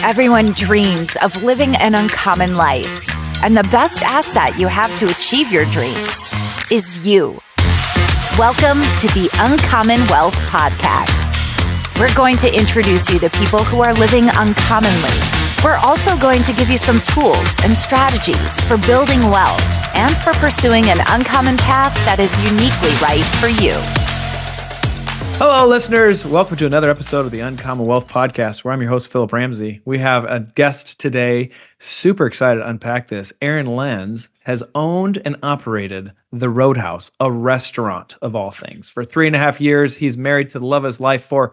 Everyone dreams of living an uncommon life, and the best asset you have to achieve your dreams is you. Welcome to the Uncommon Wealth Podcast. We're going to introduce you to people who are living uncommonly. We're also going to give you some tools and strategies for building wealth and for pursuing an uncommon path that is uniquely right for you. Hello, listeners. Welcome to another episode of the Uncommon Wealth Podcast, where I'm your host, Phillip Ramsey. We have a guest today. Super excited to unpack this. Aaron Lenz has owned and operated the Roadhouse, a restaurant of all things. For 3.5 years, he's married to the love of his life for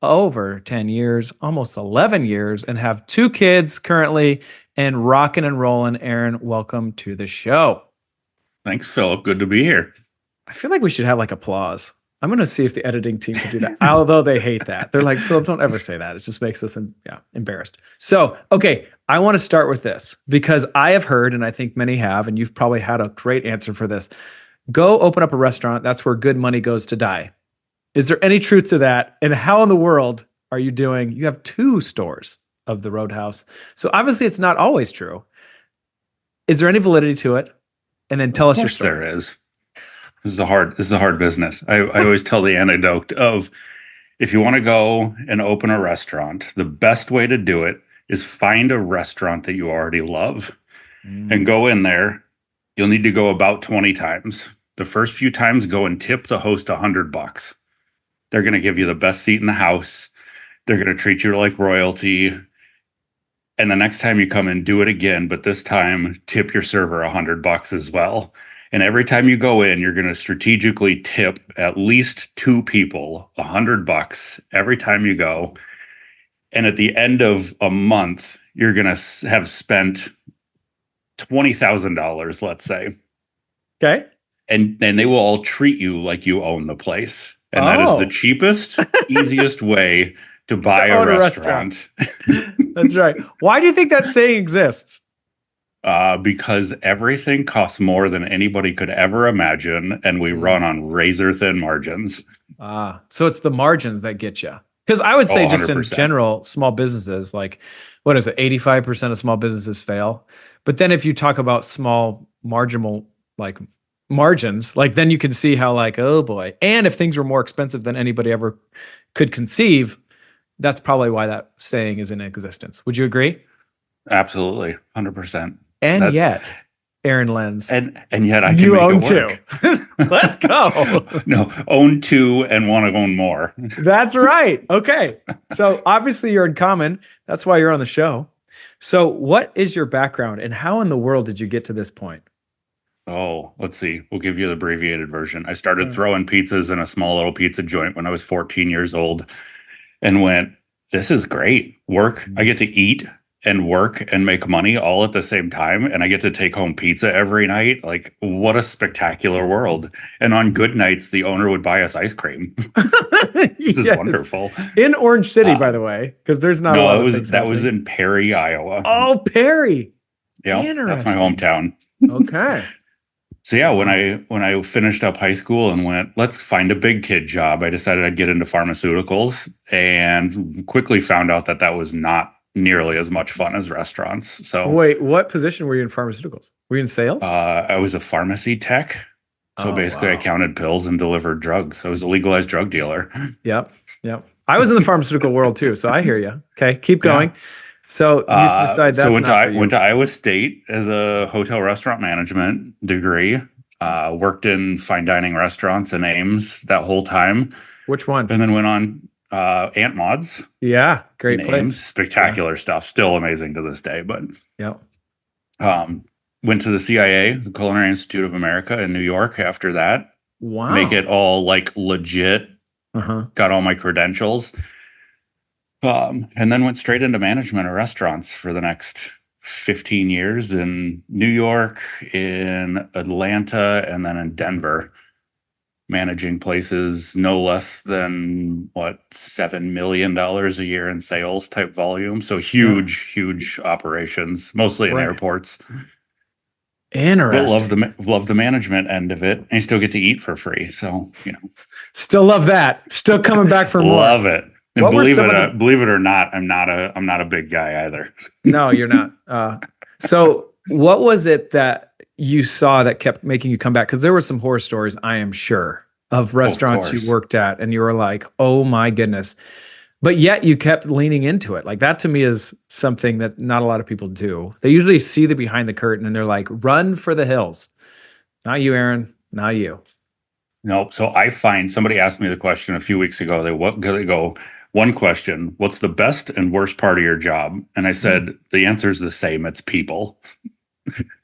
over 10 years, almost 11 years, and have 2 kids currently and rocking and rolling. Aaron, welcome to the show. Thanks, Phillip. Good to be here. I feel like we should have like applause. I'm going to see if the editing team can do that, although they hate that. They're like, Phillip, don't ever say that. It just makes us embarrassed. So, okay, I want to start with this because I have heard, and I think many have, and you've probably had a great answer for this. Go open up a restaurant. That's where good money goes to die. Is there any truth to that? And how in the world are you doing? You have 2 stores of the Roadhouse. So obviously it's not always true. Is there any validity to it? And then tell us your story. There is. This is a hard business. I always tell the anecdote of, if you want to go and open a restaurant, the best way to do it is find a restaurant that you already love and go in there. You'll need to go about 20 times. The first few times, go and tip the host $100. They're going to give you the best seat in the house. They're going to treat you like royalty. And the next time you come in, do it again, but this time tip your server $100 as well. And every time you go in, you're going to strategically tip at least 2 people $100 every time you go. And at the end of a month, you're going to have spent $20,000, let's say. Okay. And they will all treat you like you own the place. And that is the cheapest, easiest way to buy a restaurant. That's right. Why do you think that saying exists? Because everything costs more than anybody could ever imagine, and we run on razor-thin margins. So it's the margins that get you. Because I would say just in general, small businesses, like, what is it, 85% of small businesses fail. But then if you talk about small marginal, like margins, like then you can see how like, oh boy. And if things were more expensive than anybody ever could conceive, that's probably why that saying is in existence. Would you agree? Absolutely, 100%. And yet, Aaron Lenz. And yet I can make it work. 2. Let's go. No, own 2 and want to own more. That's right. Okay. So obviously you're uncommon. That's why you're on the show. So what is your background and how in the world did you get to this point? Oh, let's see. We'll give you the abbreviated version. I started throwing pizzas in a small little pizza joint when I was 14 years old and went, this is great. Work. I get to eat and work and make money all at the same time. And I get to take home pizza every night. Like, what a spectacular world. And on good nights, the owner would buy us ice cream. This is wonderful. In Orange City, by the way, because there's not a lot of things that was in Perry, Iowa. Oh, Perry. Yeah, that's my hometown. Okay. So yeah, when I finished up high school and went, let's find a big kid job, I decided I'd get into pharmaceuticals and quickly found out that was not nearly as much fun as restaurants. So wait, what position were you in pharmaceuticals? Were you in sales? I was a pharmacy tech. So basically I counted pills and delivered drugs. I was a legalized drug dealer. Yep. I was in the pharmaceutical world too. So I hear you. Okay. Keep going. Yeah. So you used to decide that's went to Iowa State as a hotel restaurant management degree. Worked in fine dining restaurants in Ames that whole time. Which one? And then went on Aunt Maud's. Yeah, great place. Ames. Spectacular stuff. Still amazing to this day. But went to the CIA, the Culinary Institute of America in New York after that. Wow. Make it all like legit. Got all my credentials. And then went straight into management of restaurants for the next 15 years in New York, in Atlanta, and then in Denver, managing places no less than $7 million a year in sales type volume. So huge operations, mostly in airports. Interesting. But love the management end of it, and you still get to eat for free. So, still love that. Still coming back for more. Love it. And What were some of the? believe it or not, I'm not a big guy either. No, you're not. So what was it that you saw that kept making you come back? Because there were some horror stories, I am sure, of restaurants you course. worked at, and you were like, "Oh my goodness!" But yet you kept leaning into it. Like that to me is something that not a lot of people do. They usually see the behind the curtain and they're like, "Run for the hills." Not you, Aaron. Not you. No, so I find somebody asked me the question a few weeks ago. They go, one question, what's the best and worst part of your job? And I said, the answer is the same. It's people.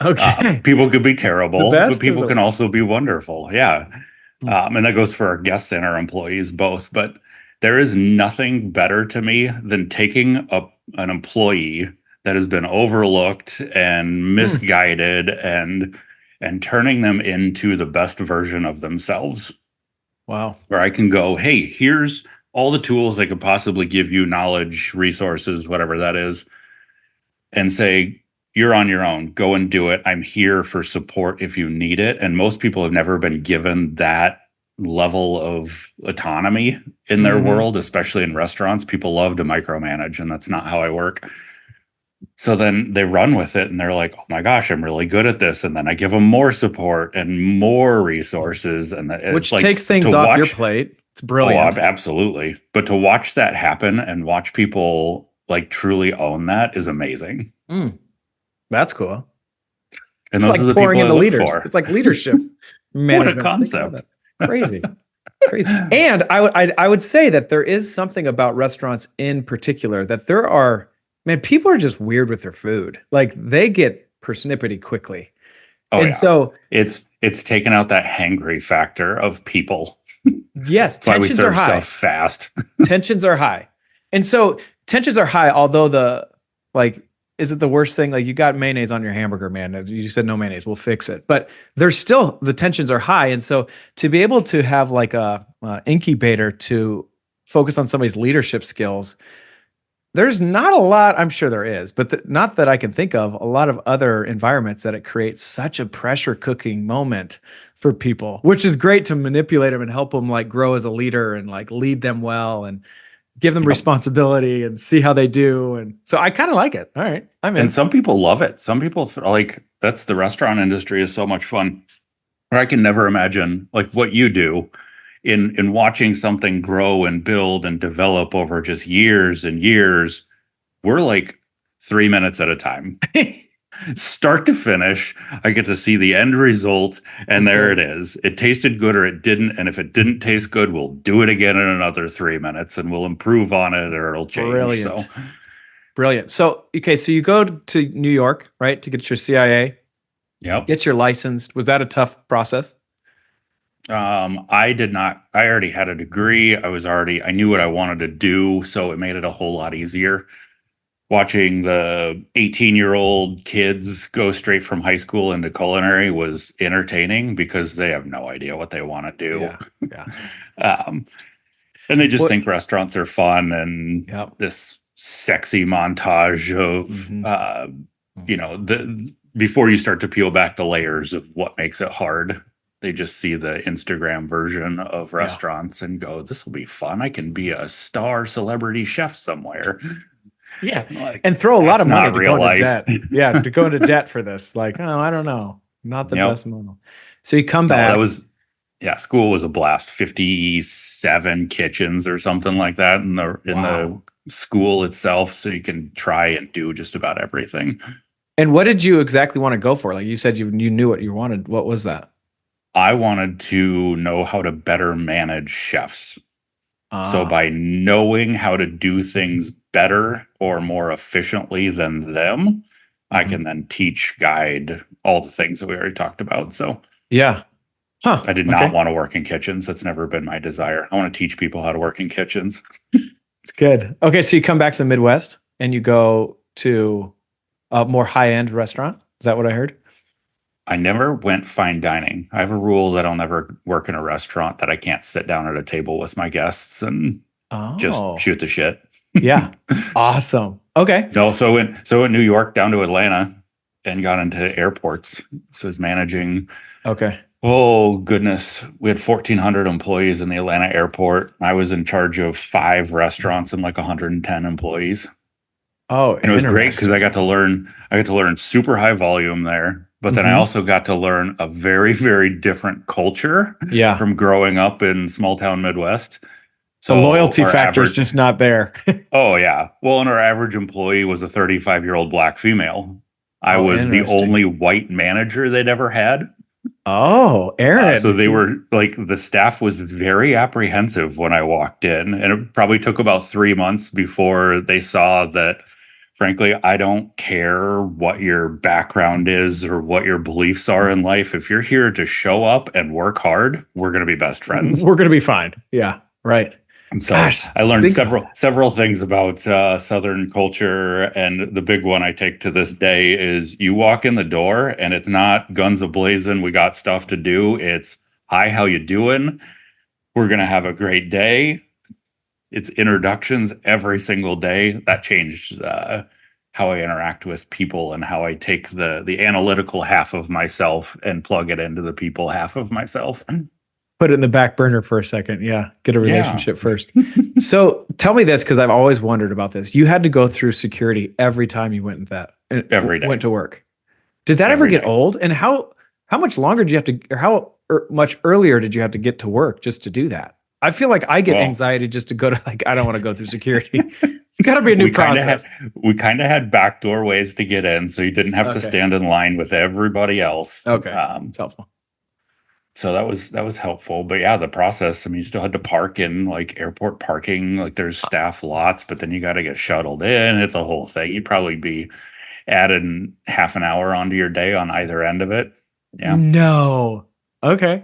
Okay. People could be The terrible, best but people or can also be wonderful. Yeah. Hmm. And that goes for our guests and our employees both. But there is nothing better to me than taking an employee that has been overlooked and misguided and turning them into the best version of themselves. Wow. Where I can go, hey, here's all the tools I could possibly give you, knowledge, resources, whatever that is, and say, you're on your own. Go and do it. I'm here for support if you need it. And most people have never been given that level of autonomy in their world, especially in restaurants. People love to micromanage, and that's not how I work. So then they run with it and they're like, oh my gosh, I'm really good at this. And then I give them more support and more resources. And Which takes things off your plate. It's brilliant. Oh, absolutely. But to watch that happen and watch people like truly own that is amazing. That's cool. And it's those like are the pouring people I into look leaders. for. It's like leadership management. What a concept. Crazy. Crazy. And I would say that there is something about restaurants in particular that there are, man, people are just weird with their food. Like they get persnippety quickly. Oh, and yeah. so it's taken out that hangry factor of people. Yes, That's why we tensions are serve high. stuff fast. Tensions are high. And so tensions are high, although is it the worst thing? Like you got mayonnaise on your hamburger, man. You said no mayonnaise, we'll fix it. But there's still, the tensions are high. And so to be able to have like a incubator to focus on somebody's leadership skills, there's not a lot, I'm sure there is, but not that I can think of, a lot of other environments that it creates such a pressure cooking moment for people, which is great to manipulate them and help them like grow as a leader and like lead them well and give them responsibility and see how they do. And so I kind of like it. All right. I'm in. And some people love it. Some people like, that's the restaurant industry is so much fun. Or I can never imagine like what you do in watching something grow and build and develop over just years and years. We're like 3 minutes at a time. Start to finish, I get to see the end result, and there it is. It tasted good or it didn't, and if it didn't taste good, we'll do it again in another 3 minutes, and we'll improve on it, or it'll change. Brilliant. So, okay, so you go to New York, right, to get your CIA. Yep. Get your license. Was that a tough process? I did not. I already had a degree. I knew what I wanted to do, so it made it a whole lot easier. Watching the 18-year-old kids go straight from high school into culinary was entertaining because they have no idea what they want to do. Yeah. And they just think restaurants are fun and this sexy montage of, before you start to peel back the layers of what makes it hard, they just see the Instagram version of restaurants and go, this will be fun. I can be a star celebrity chef somewhere. Yeah. And throw a lot of money to go into debt. Yeah. To go into debt for this. Like, oh, I don't know. Not the best model. So you come back. School was a blast. 57 kitchens or something like that in the school itself. So you can try and do just about everything. And what did you exactly want to go for? Like you said, you knew what you wanted. What was that? I wanted to know how to better manage chefs. So by knowing how to do things better or more efficiently than them, I can then teach, guide, all the things that we already talked about. So I did not want to work in kitchens. That's never been my desire. I want to teach people how to work in kitchens. It's good. Okay, so you come back to the Midwest and you go to a more high-end restaurant. Is that what I heard? I never went fine dining. I have a rule that I'll never work in a restaurant that I can't sit down at a table with my guests and just shoot the shit. Yeah. Awesome. Okay. No, so in New York down to Atlanta and got into airports. So I was managing Oh, goodness. We had 1,400 employees in the Atlanta airport. I was in charge of 5 restaurants and like 110 employees. Oh, And it was great because interesting. I got to learn super high volume there. But then I Mhm. also got to learn a very, very different culture Yeah. from growing up in small town Midwest. The So loyalty our factor is average, just not there. oh yeah. Well, and our average employee was a 35-year-old Black female. I Oh, was the interesting. only white manager they'd ever had. Oh, So Aaron. they were like, the staff was very apprehensive when I walked in. And it probably took about 3 months before they saw that, frankly, I don't care what your background is or what your beliefs are in life. If you're here to show up and work hard, we're going to be best friends. We're going to be fine. Yeah. Right. And so Gosh, I learned think about that. several things about Southern culture, and the big one I take to this day is you walk in the door, and it's not guns a blazing. We got stuff to do. It's hi, how you doing? We're gonna have a great day. It's introductions every single day. That changed how I interact with people and how I take the analytical half of myself and plug it into the people half of myself. Put it in the back burner for a second. Yeah. Get a Yeah, relationship first. So tell me this, because I've always wondered about this. You had to go through security every time you went in every day, went to work. Did that ever every get day. old? And how much longer did you have to, or how much earlier did you have to get to work just to do that? I feel like I get Well, anxiety just to go to, like, I don't want to go through security. It's got to be a new process. we kind of had backdoor ways to get in, so you didn't have to Okay. stand in line with everybody else. Okay. It's helpful. So that was helpful. But yeah, the process, I mean, you still had to park in like airport parking, like there's staff lots, but then you got to get shuttled in. It's a whole thing. You'd probably be adding half an hour onto your day on either end of it. Yeah. No. Okay.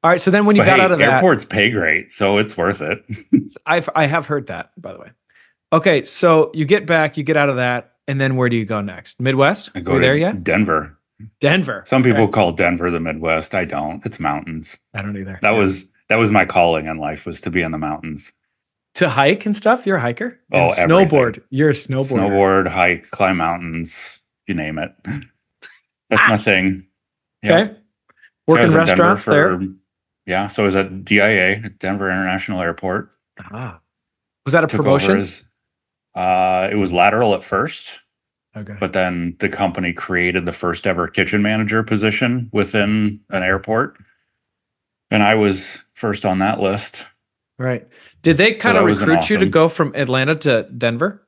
All right. So then when you But got out hey, of that, airports pay great, so it's worth it. I have heard that, by the way. Okay. So you get back, you get out of that, and then where do you go next? Midwest? I Are go you to there yet? Denver. Denver. Some Okay. people call Denver the Midwest. I don't. It's mountains. I don't either. That Yeah. was my calling in life, was to be in the mountains. To hike and stuff? You're a hiker? And Oh, everything. snowboard. You're a snowboarder. Snowboard, hike, climb mountains, you name it. That's my thing. Yeah. Okay. So I Working was at Denver restaurants there. yeah. So I was at DIA, at Denver International Airport. Ah. Was that a Took over promotion? as it was lateral at first, Okay. but then the company created the first ever kitchen manager position within an airport. And I was first on that list. Right. Did they kind that of was an recruit you to awesome- go from Atlanta to Denver?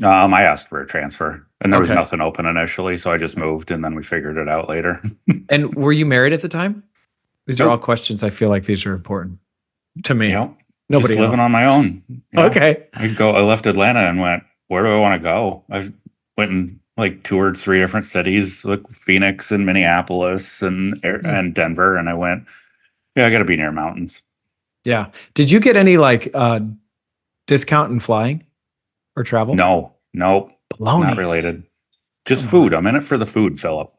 I asked for a transfer, and there was Okay. nothing open initially, so I just moved, and then we figured it out later. And were you married at the time? These are Nope. all questions. I feel like these are important to me. Yep. Nobody just living else. on my own. Yeah. Okay. I left Atlanta and went, where do I want to go? I went and like toured 3 different cities, like Phoenix and Minneapolis and Denver. And I went, yeah, I got to be near mountains. Yeah. Did you get any like discount in flying or travel? No, Baloney. not related. Just Come food. I'm in it for the food, Phillip.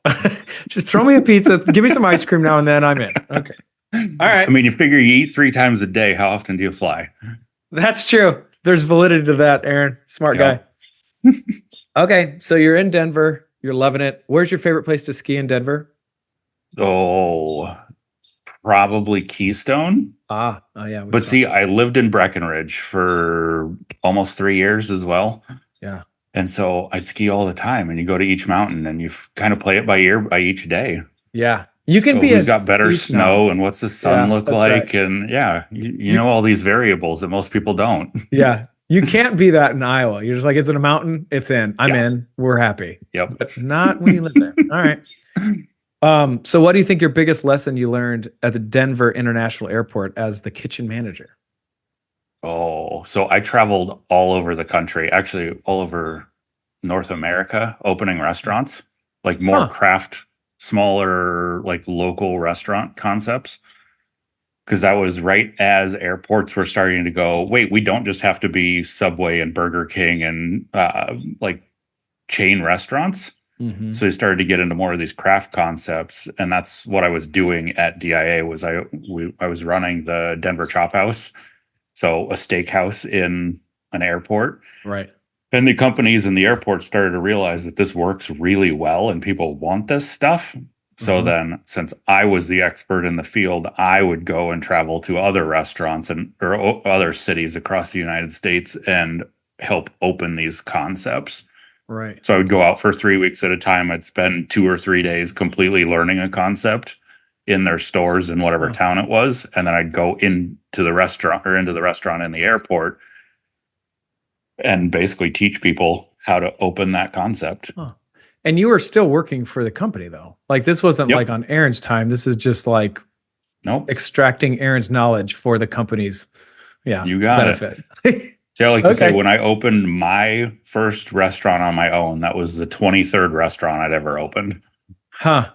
Just throw me a pizza. Give me some ice cream now and then. I'm in. Okay. All right. I mean, you figure you eat 3 times a day. How often do you fly? That's true. There's validity to that, Aaron. Smart Yeah. guy. Okay. So you're in Denver. You're loving it. Where's your favorite place to ski in Denver? Oh, probably Keystone. Oh yeah. But see, I lived in Breckenridge for almost 3 years as well. Yeah. And so I'd ski all the time, and you go to each mountain and you kind of play it by ear by each day. Yeah. You can So be who's got better steep snow and what's the sun Yeah, look that's like? right. And yeah, you know all these variables that most people don't. Yeah. You can't be that in Iowa. You're just like, it's in a mountain. It's in. I'm Yeah. in. We're happy. Yep. But not when you live there. All right. So what do you think your biggest lesson you learned at the Denver International Airport as the kitchen manager? Oh, so I traveled all over the country, actually all over North America, opening restaurants, like more Huh. craft, smaller, like local restaurant concepts. Because that was right as airports were starting to go, wait, we don't just have to be Subway and Burger King and like chain restaurants. Mhm. So we started to get into more of these craft concepts, and that's what I was doing at DIA. Was I was running the Denver Chop House, so a steakhouse in an airport. Right. And the companies in the airport started to realize that this works really well and people want this stuff. So then, since I was the expert in the field, I would go and travel to other restaurants or other cities across the United States and help open these concepts. Right. So I would go out for 3 weeks at a time. I'd spend 2 or 3 days completely learning a concept in their stores in whatever town it was. And then I'd go into the restaurant in the airport and basically teach people how to open that concept. Huh. And you were still working for the company though. Like this wasn't like on Aaron's time. This is just like extracting Aaron's knowledge for the company's you got benefit. So I like to say when I opened my first restaurant on my own, that was the 23rd restaurant I'd ever opened. Huh.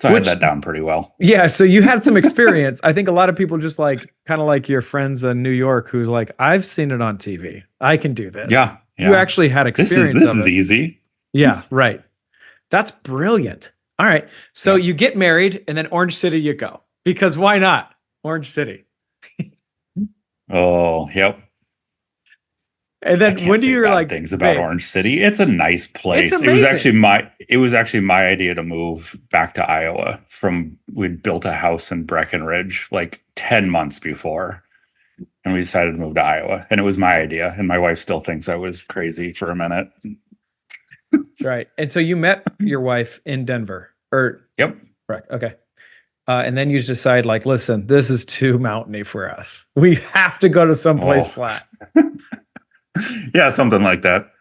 So I had that down pretty well. Yeah. So you had some experience. I think a lot of people just like kind of like your friends in New York who's like, I've seen it on TV. I can do this. Yeah. You actually had experience. This is easy. Yeah. Right. That's brilliant. All right. So you get married and then Orange City you go. Because why not? Orange City. Oh, yep. And then when do you like things about Orange City? It's a nice place. It's it was actually my idea to move back to Iowa we'd built a house in Breckenridge like 10 months before. And we decided to move to Iowa. And it was my idea. And my wife still thinks I was crazy for a minute. That's right. And so you met your wife in Denver. Yep. Correct. Okay. And then you decide like, listen, this is too mountainy for us. We have to go to someplace flat. Yeah, something like that.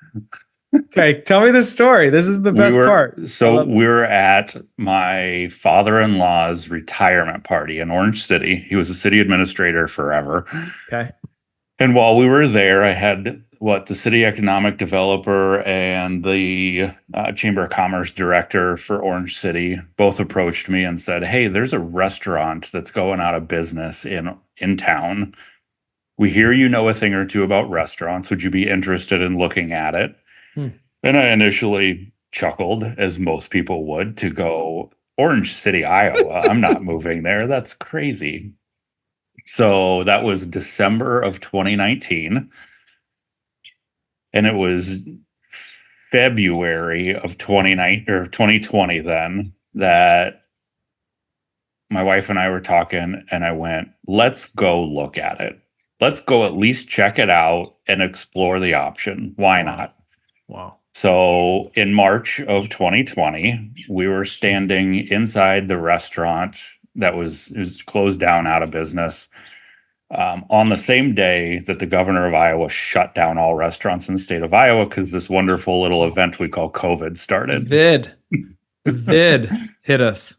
Okay, tell me this story. This is the best part. So we're at my father-in-law's retirement party in Orange City. He was a city administrator forever. Okay. And while we were there, I had the city economic developer and the Chamber of Commerce director for Orange City both approached me and said, hey, there's a restaurant that's going out of business in town. We hear you know a thing or two about restaurants. Would you be interested in looking at it? And I initially chuckled, as most people would, to go, Orange City, Iowa. I'm not moving there. That's crazy. So that was December of 2019. And it was February of 2020 then that my wife and I were talking, and I went, let's go look at it. Let's go at least check it out and explore the option. Why not? Wow. So in March of 2020, we were standing inside the restaurant that was closed down, out of business, on the same day that the governor of Iowa shut down all restaurants in the state of Iowa because this wonderful little event we call COVID started. Vid hit us.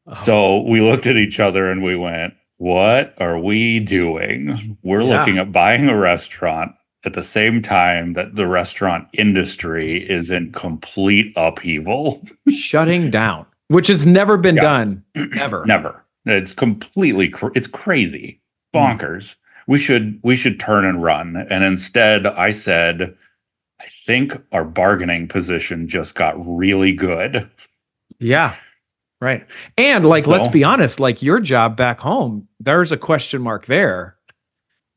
Oh. So we looked at each other and we went, what are we doing? We're looking at buying a restaurant at the same time that the restaurant industry is in complete upheaval. Shutting down, which has never been done, ever. Never. It's completely, it's crazy, bonkers. We should turn and run. And instead I said, I think our bargaining position just got really good. Yeah. Right. And let's be honest, your job back home, there's a question mark there.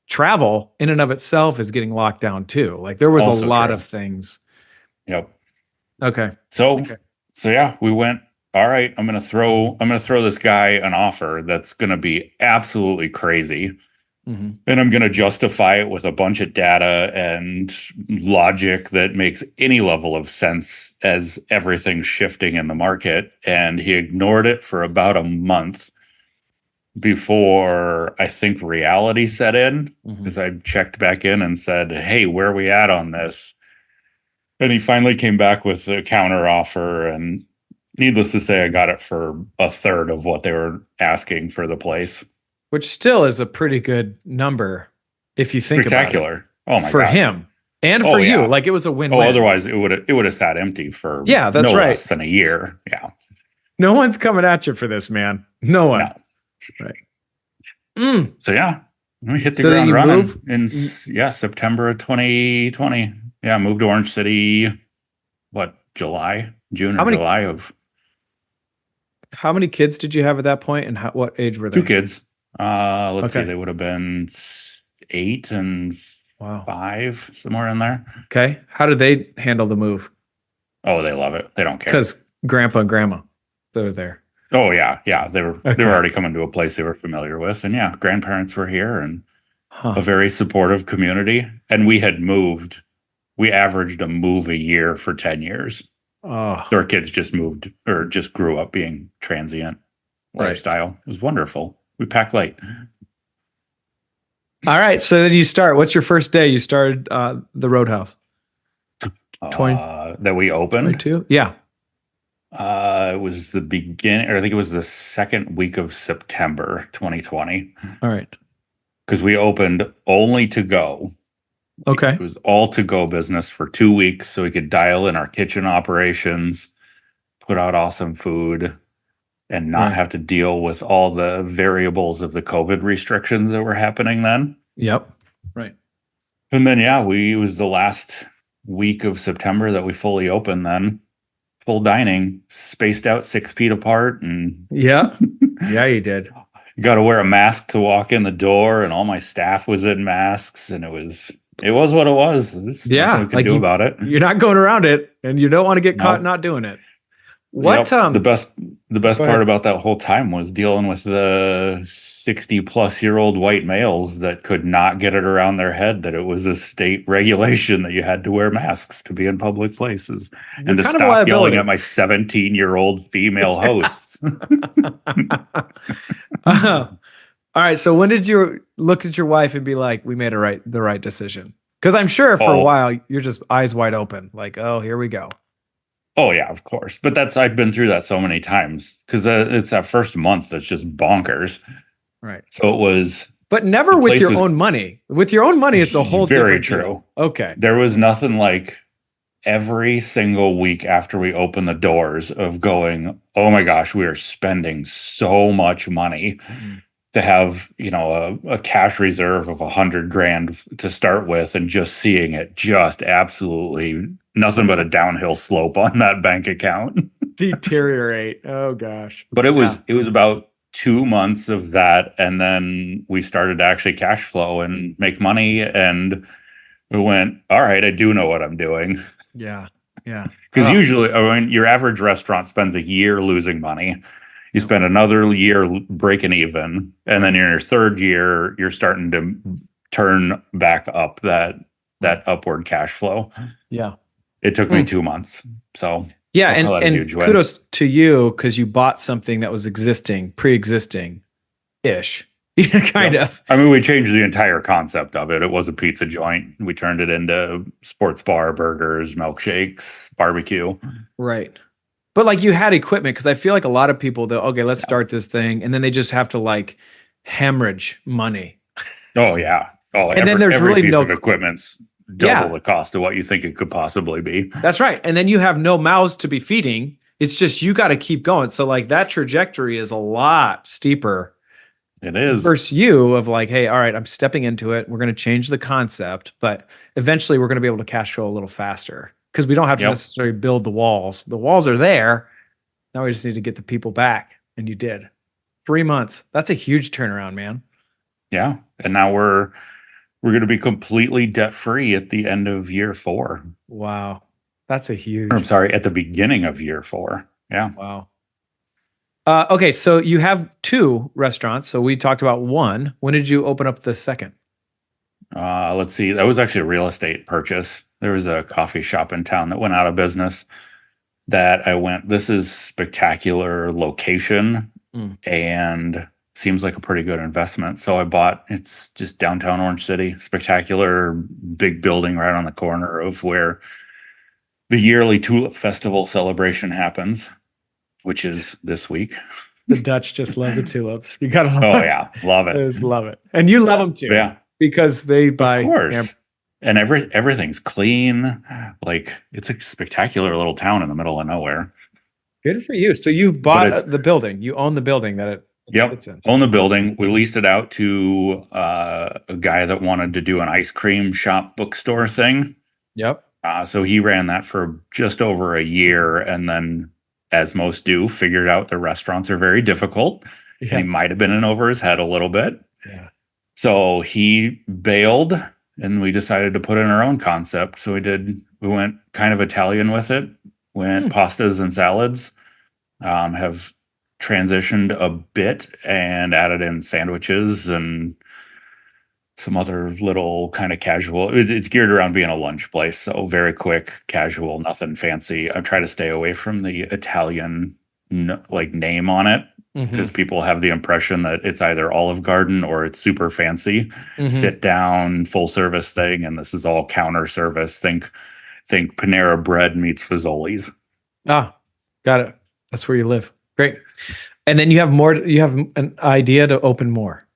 Travel in and of itself is getting locked down too. There was also a lot of things. Yep. Okay. So yeah, we went, all right, I'm going to throw this guy an offer that's going to be absolutely crazy. Mm-hmm. And I'm going to justify it with a bunch of data and logic that makes any level of sense as everything's shifting in the market. And he ignored it for about a month before I think reality set in, because I checked back in and said, hey, where are we at on this? And he finally came back with a counter offer. And needless to say, I got it for a third of what they were asking for the place. Which still is a pretty good number if you think spectacular. About it. Oh my god. For him and for you. It was a win-win. Otherwise it would have sat empty for that's less than a year. Yeah. No one's coming at you for this, man. No one. No. Right. So yeah, we hit the ground running in September of 2020. Yeah, moved to Orange City. July of. How many kids did you have at that point, and what age were they? 2 kids. Let's see, they would have been 8 and 5, somewhere in there. Okay. How did they handle the move? Oh, they love it. They don't care. Because grandpa and grandma. that are there? Oh yeah, yeah. They were Okay. already coming to a place they were familiar with, and yeah, grandparents were here and Huh. a very supportive community. And we had moved. We averaged a move a year for 10 years. Oh, So our kids just moved or just grew up being transient lifestyle. It was wonderful. We packed light. all right. So then you start. What's your first day? You started the Roadhouse. 20, That we opened. 22? Yeah. It was the beginning, or I think it was the second week of September 2020. All right. Because we opened only to go. Okay. It was all to go business for 2 weeks, so we could dial in our kitchen operations, put out awesome food, and not have to deal with all the variables of the COVID restrictions that were happening then. Yep. Right. And then, yeah, it was the last week of September that we fully opened then. Full dining, spaced out 6 feet apart. And yeah. Yeah, you did. You got to wear a mask to walk in the door, and all my staff was in masks, and it was what it was. There's nothing we could do about it. You're not going around it, and you don't want to get caught not doing it. What the best part about that whole time was dealing with the 60-plus-year-old white males that could not get it around their head that it was a state regulation that you had to wear masks to be in public places, and to stop yelling at my 17-year-old female hosts. All right. So when did you look at your wife and be like, "We made the right decision"? Because I'm sure for a while you're just eyes wide open, like, "Oh, here we go." Oh yeah, of course. But I've been through that so many times because it's that first month that's just bonkers. Right. So it was, but never with your own money. With your own money, it's a whole very different true. Deal. Okay. There was nothing like every single week after we opened the doors of going, oh my gosh, we are spending so much money to have, a cash reserve of $100,000 to start with, and just seeing it just absolutely nothing but a downhill slope on that bank account. Deteriorate. Oh gosh. But it was about 2 months of that, and then we started to actually cash flow and make money, and we went, all right, I do know what I'm doing. Yeah. Yeah. Because usually, your average restaurant spends a year losing money. You spend another year breaking even, and then in your third year, you're starting to turn back up that upward cash flow. Yeah. It took me 2 months. So yeah, and kudos to you because you bought something that was pre-existing-ish. Kind of. I mean, we changed the entire concept of it. It was a pizza joint. We turned it into sports bar, burgers, milkshakes, barbecue. Right. But like you had equipment, because I feel like a lot of people, let's start this thing. And then they just have to like hemorrhage money. Oh, yeah. Oh, and then there's really no equipment's double the cost of what you think it could possibly be. That's right. And then you have no mouths to be feeding. It's just you got to keep going. So like that trajectory is a lot steeper. It is. Versus you of like, hey, all right, I'm stepping into it. We're going to change the concept, but eventually we're going to be able to cash flow a little faster because we don't have to necessarily build the walls. The walls are there. Now we just need to get the people back. And you did. 3 months. That's a huge turnaround, man. Yeah. And now we're going to be completely debt free at the end of year 4. Wow. That's a huge. Or, I'm sorry, at the beginning of year 4. Yeah. Wow. Okay, so you have 2 restaurants. So we talked about 1. When did you open up the second? Let's see. That was actually a real estate purchase. There was a coffee shop in town that went out of business that I went, this is spectacular location and seems like a pretty good investment. So I bought, it's just downtown Orange City, spectacular big building right on the corner of where the yearly Tulip Festival celebration happens, which is this week. The Dutch just love the tulips. You gotta love Oh yeah, love it. Just love it. And you love them too. Yeah. Because they buy. Of course. And everything's clean. Like it's a spectacular little town in the middle of nowhere. Good for you. So you've bought the building. You own the building that it fits in. Own the building. We leased it out to a guy that wanted to do an ice cream shop bookstore thing. Yep. So he ran that for just over a year, and then, as most do, figured out the restaurants are very difficult. Yeah. And he might have been in over his head a little bit. Yeah. So he bailed, and we decided to put in our own concept. So we went kind of Italian with it, went pastas and salads, have transitioned a bit and added in sandwiches and some other little kind of casual. It's geared around being a lunch place, so very quick, casual, nothing fancy. I try to stay away from the Italian like name on it because people have the impression that it's either Olive Garden or it's super fancy, sit down, full service thing, and this is all counter service. Think Panera Bread meets Fazoli's. Ah, got it. That's where you live. Great. And then you have an idea to open more.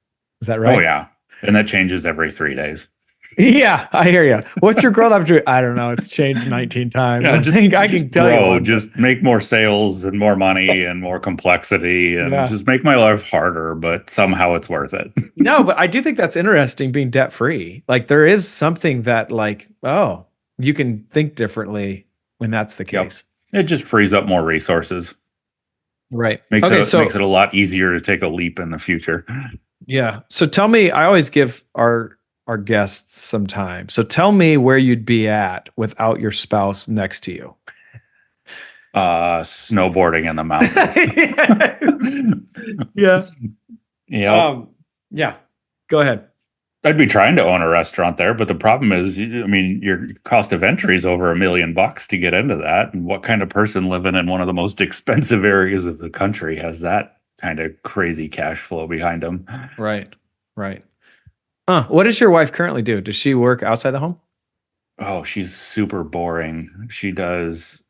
Is that right? Oh yeah. And that changes every 3 days. Yeah, I hear you. What's your growth opportunity? I don't know. It's changed 19 times. Yeah, I can tell you. Just make more sales and more money and more complexity and just make my life harder, but somehow it's worth it. No, but I do think that's interesting being debt free. Like there is something that like, oh, you can think differently when that's the case. Yep. It just frees up more resources. Right. Makes it a lot easier to take a leap in the future. Yeah. So tell me, I always give our guests some time. So tell me where you'd be at without your spouse next to you. Snowboarding in the mountains. Yeah. Yeah. Yeah. Go ahead. I'd be trying to own a restaurant there, but the problem is, your cost of entry is over $1 million to get into that. And what kind of person living in one of the most expensive areas of the country has that kind of crazy cash flow behind them? Right. What does your wife currently do? Does she work outside the home? Oh, she's super boring. She does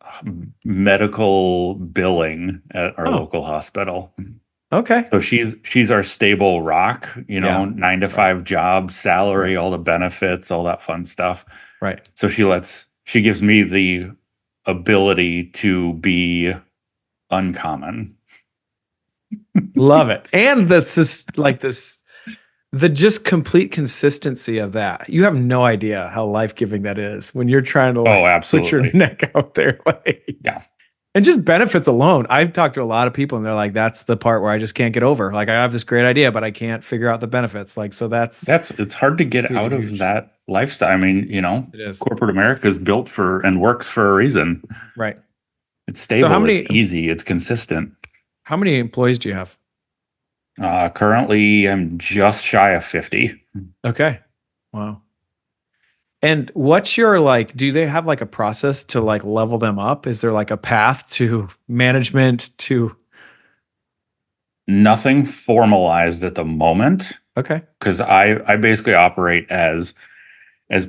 medical billing at our local hospital. Okay. So she's our stable rock, 9 to 5 job, salary, all the benefits, all that fun stuff. Right. So she gives me the ability to be uncommon. Love it. And this is like the just complete consistency of that. You have no idea how life-giving that is when you're trying to put your neck out there. Yeah. And just benefits alone. I've talked to a lot of people and they're like, that's the part where I just can't get over. Like I have this great idea, but I can't figure out the benefits. Like, so it's hard to get out of that lifestyle. I mean, it is. Corporate America is built for and works for a reason. Right. It's stable. It's easy. It's consistent. How many employees do you have? Currently I'm just shy of 50. Okay. Wow. And what's your do they have like a process to like level them up? Is there like a path to management to? Nothing formalized at the moment. Okay. Because I basically operate as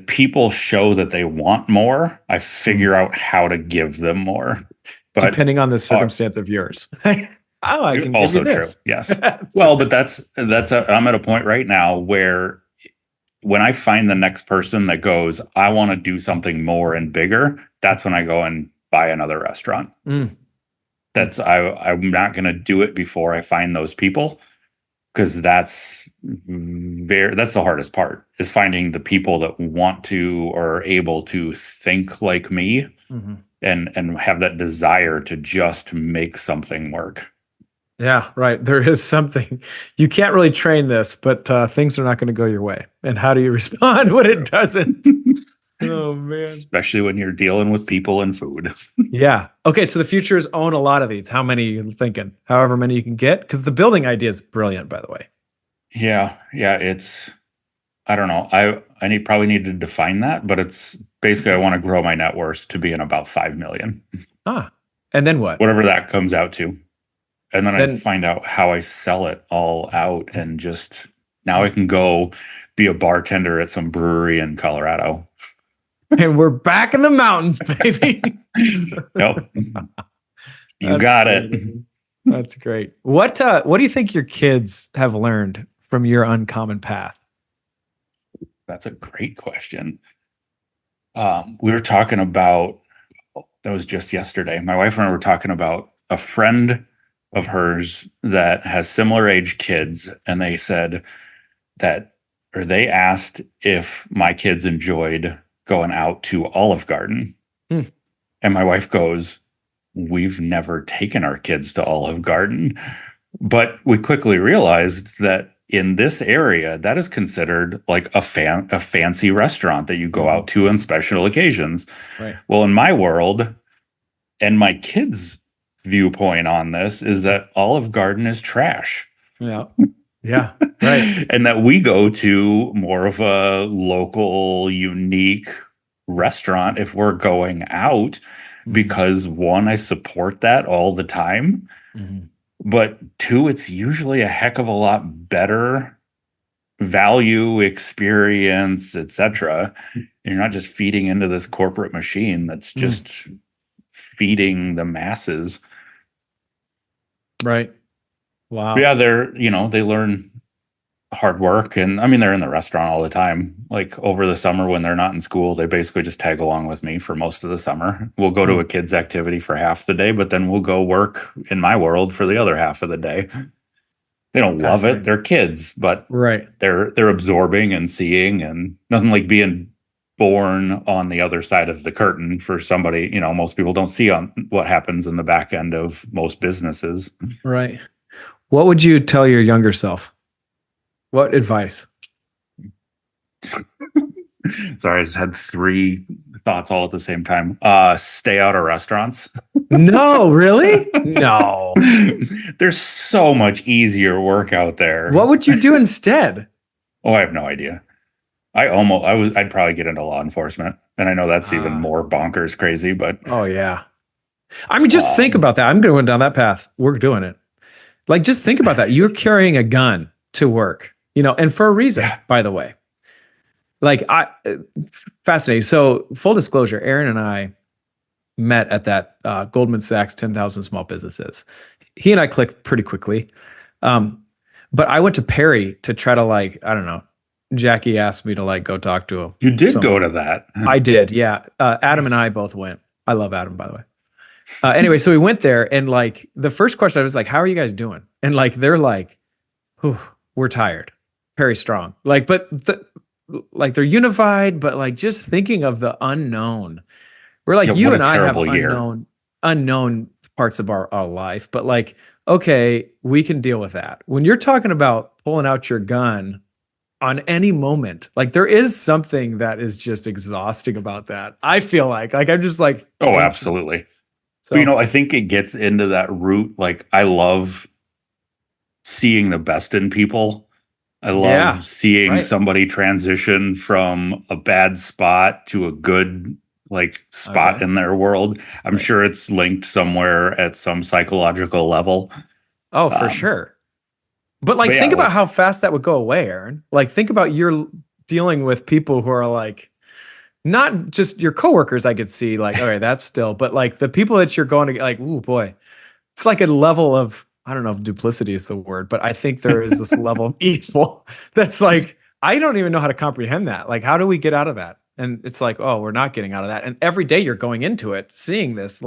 people show that they want more, I figure out how to give them more. But depending on the circumstance of yours. I can also give you this. True. Yes. Well, but I'm at a point right now where when I find the next person that goes, I want to do something more and bigger, that's when I go and buy another restaurant. I'm not going to do it before I find those people, because that's the hardest part, is finding the people that want to or are able to think like me and have that desire to just make something work. Yeah, right. There is something. You can't really train this, but things are not going to go your way. And how do you respond when it doesn't? Oh, man. Especially when you're dealing with people and food. Yeah. Okay, so the future is own a lot of these. How many are you thinking? However many you can get? Because the building idea is brilliant, by the way. Yeah. It's, I don't know. I probably need to define that, but it's basically I want to grow my net worth to be in about 5 million. And then what? Whatever that comes out to. And then I find out how I sell it all out, and just now I can go be a bartender at some brewery in Colorado. And we're back in the mountains, baby. Yep. You got it. That's great. What do you think your kids have learned from your uncommon path? That's a great question. We were talking about, that was just yesterday. My wife and I were talking about a friend of hers that has similar age kids, and they said they asked if my kids enjoyed going out to Olive Garden. And my wife goes, we've never taken our kids to Olive Garden. But we quickly realized that in this area, that is considered like a fancy restaurant that you go out to on special occasions. Right. Well, in my world, and my kids' viewpoint on this is that Olive Garden is trash. Yeah. Yeah. Right. And that we go to more of a local, unique restaurant if we're going out, because one, I support that all the time. But two, it's usually a heck of a lot better value, experience, etc. You're not just feeding into this corporate machine that's just feeding the masses. Right. Wow. But yeah, they learn hard work, and I mean, they're in the restaurant all the time. Like over the summer when they're not in school, they basically just tag along with me for most of the summer. We'll go to a kids activity for half the day, but then we'll go work in my world for the other half of the day. They don't love it. They're kids, but they're absorbing and seeing, and nothing like being born on the other side of the curtain for somebody. Most people don't see on what happens in the back end of most businesses. Right. What would you tell your younger self? What advice? Sorry, I just had three thoughts all at the same time. Stay out of restaurants. No, really? No. There's so much easier work out there. What would you do instead? Oh, I have no idea. I'd probably get into law enforcement. And I know that's even more bonkers crazy, but. Oh, yeah. I mean, just think about that. I'm going down that path. We're doing it. Like, just think about that. You're carrying a gun to work, and for a reason, by the way. Like, fascinating. So full disclosure, Aaron and I met at that Goldman Sachs 10,000 Small Businesses. He and I clicked pretty quickly. But I went to Perry to try to I don't know, Jackie asked me to go talk to him. You did go to that. I did. Yeah. Adam and I both went. I love Adam, by the way. Anyway, so we went there, and the first question I was like, how are you guys doing? And they're like, we're tired. Perry strong. But they're unified, but just thinking of the unknown. We're you and I have unknown parts of our life, but okay, we can deal with that. When you're talking about pulling out your gun on any moment, there is something that is just exhausting about that. I feel I'm just oh, absolutely. So, but, I think it gets into that root. I love seeing the best in people. I love seeing somebody transition from a bad spot to a good spot in their world. I'm sure it's linked somewhere at some psychological level. Oh, for sure. But think about how fast that would go away, Aaron. Think about you're dealing with people who are not just your coworkers. I could see all right, that's still, but the people that you're going to ooh boy, it's a level of, I don't know if duplicity is the word, but I think there is this level of evil that's I don't even know how to comprehend that. How do we get out of that? And it's oh, we're not getting out of that. And every day you're going into it, seeing this,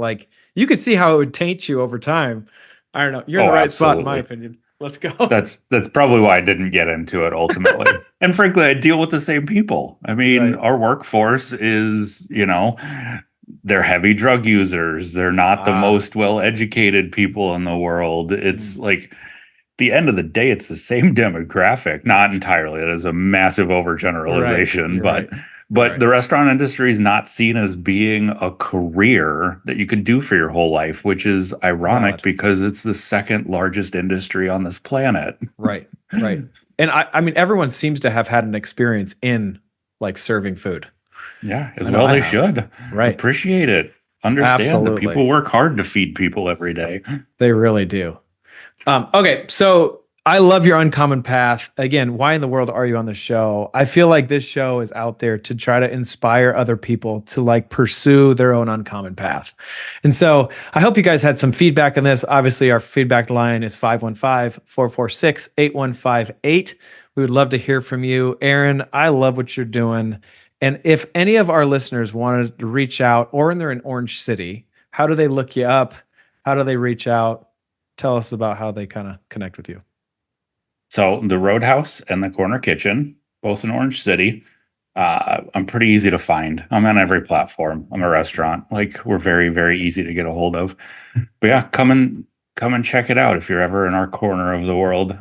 you could see how it would taint you over time. I don't know. You're in the right spot, in my opinion. Let's go. That's probably why I didn't get into it ultimately. And frankly, I deal with the same people. I mean, our workforce is, they're heavy drug users. They're not the most well-educated people in the world. It's the end of the day, it's the same demographic. Not entirely. That is a massive overgeneralization, but the restaurant industry is not seen as being a career that you could do for your whole life, which is ironic because it's the second largest industry on this planet. Right. And I mean, everyone seems to have had an experience in serving food. Yeah, as well they should. Right. Appreciate it. Understand that people work hard to feed people every day. They really do. Okay, so I love your uncommon path. Again, why in the world are you on the show? I feel like this show is out there to try to inspire other people to pursue their own uncommon path. And so I hope you guys had some feedback on this. Obviously, our feedback line is 515-446-8158. We would love to hear from you. Aaron, I love what you're doing. And if any of our listeners wanted to reach out, or they're in Orange City, how do they look you up? How do they reach out? Tell us about how they kind of connect with you. So the Roadhouse and the Corner Kitchen, both in Orange City. I'm pretty easy to find. I'm on every platform. I'm a restaurant. We're very, very easy to get a hold of. But yeah, come and check it out if you're ever in our corner of the world.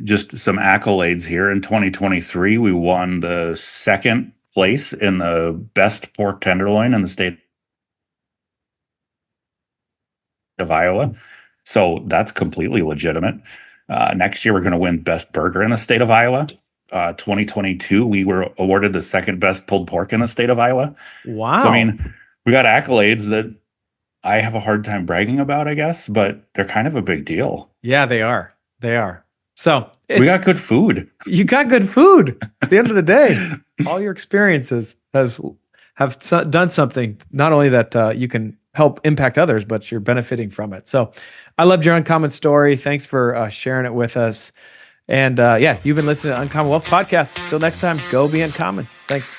Just some accolades here. In 2023, we won the second place in the best pork tenderloin in the state of Iowa. So that's completely legitimate. Next year, we're going to win best burger in the state of Iowa. 2022, we were awarded the second best pulled pork in the state of Iowa. Wow. So, I mean, we got accolades that I have a hard time bragging about, I guess, but they're kind of a big deal. Yeah, they are. They are. So we got good food. You got good food. At the end of the day, all your experiences have done something, not only that you can help impact others, but you're benefiting from it. So I loved your Uncommon story. Thanks for sharing it with us. And you've been listening to Uncommon Wealth Podcast. Till next time, go be uncommon. Thanks.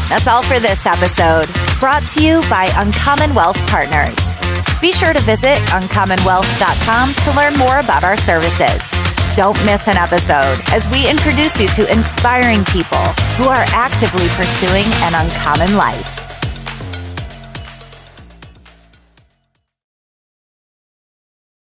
That's all for this episode, brought to you by Uncommon Wealth Partners. Be sure to visit uncommonwealth.com to learn more about our services. Don't miss an episode as we introduce you to inspiring people who are actively pursuing an uncommon life.